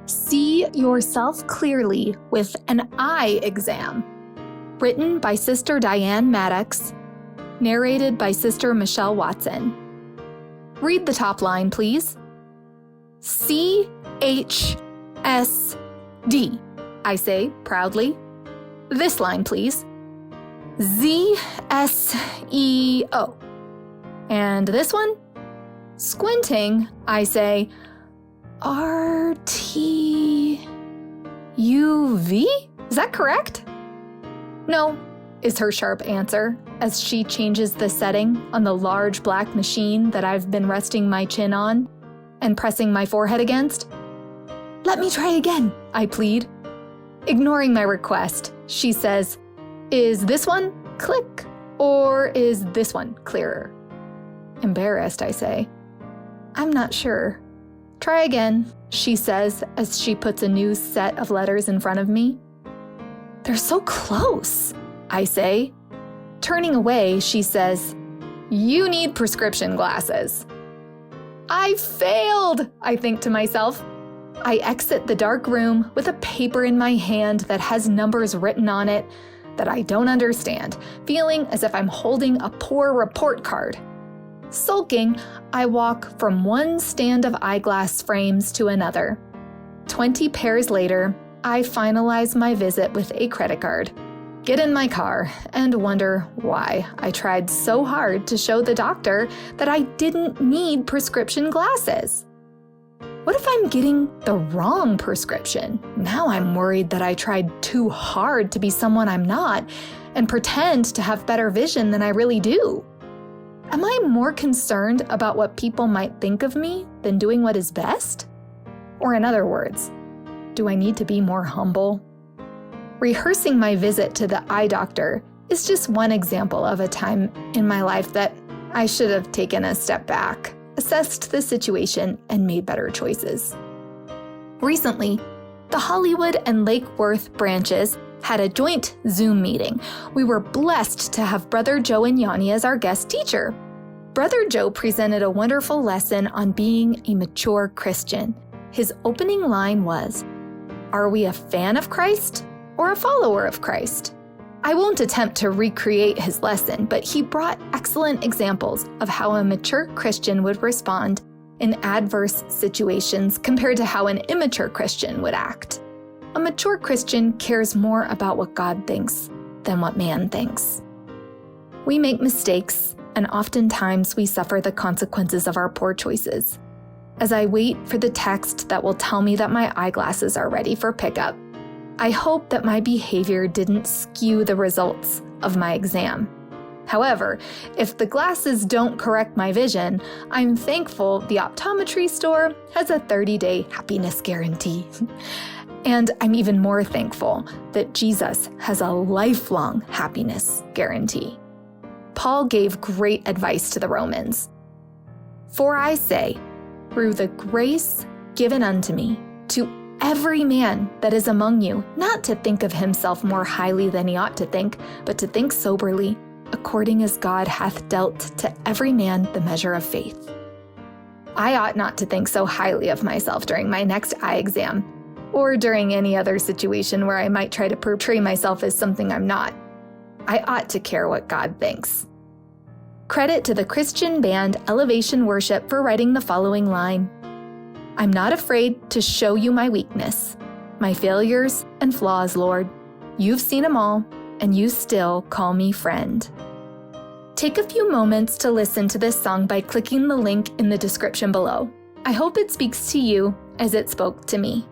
See Yourself Clearly with an Eye Exam. Written by Sister Diane Maddox. Narrated by Sister Michelle Watson. Read the top line, please. CHSD, I say proudly. This line, please. ZSEO. And this one? Squinting, I say RTUV? Is that correct? No, is her sharp answer as she changes the setting on the large black machine that I've been resting my chin on and pressing my forehead against. Let me try again, I plead. Ignoring my request, she says, is this one click or is this one clearer? Embarrassed, I say, I'm not sure. Try again, she says as she puts a new set of letters in front of me. They're so close, I say. Turning away, she says, you need prescription glasses. I failed, I think to myself. I exit the dark room with a paper in my hand that has numbers written on it that I don't understand, feeling as if I'm holding a poor report card. Sulking, I walk from one stand of eyeglass frames to another. 20 pairs later, I finalize my visit with a credit card, get in my car, and wonder why I tried so hard to show the doctor that I didn't need prescription glasses. What if I'm getting the wrong prescription? Now I'm worried that I tried too hard to be someone I'm not and pretend to have better vision than I really do. Am I more concerned about what people might think of me than doing what is best? Or in other words, do I need to be more humble? Rehearsing my visit to the eye doctor is just one example of a time in my life that I should have taken a step back, assessed the situation, and made better choices. Recently, the Hollywood and Lake Worth branches had a joint Zoom meeting. We were blessed to have Brother Joe and Yanni as our guest teacher. Brother Joe presented a wonderful lesson on being a mature Christian. His opening line was, "Are we a fan of Christ or a follower of Christ?" I won't attempt to recreate his lesson, but he brought excellent examples of how a mature Christian would respond in adverse situations compared to how an immature Christian would act. A mature Christian cares more about what God thinks than what man thinks. We make mistakes, and oftentimes we suffer the consequences of our poor choices. As I wait for the text that will tell me that my eyeglasses are ready for pickup, I hope that my behavior didn't skew the results of my exam. However, if the glasses don't correct my vision, I'm thankful the optometry store has a 30-day happiness guarantee. And I'm even more thankful that Jesus has a lifelong happiness guarantee. Paul gave great advice to the Romans. For I say, through the grace given unto me, to every man that is among you, not to think of himself more highly than he ought to think, but to think soberly, according as God hath dealt to every man the measure of faith. I ought not to think so highly of myself during my next eye exam, or during any other situation where I might try to portray myself as something I'm not. I ought to care what God thinks. Credit to the Christian band Elevation Worship for writing the following line. I'm not afraid to show you my weakness, my failures and flaws, Lord. You've seen them all, and you still call me friend. Take a few moments to listen to this song by clicking the link in the description below. I hope it speaks to you as it spoke to me.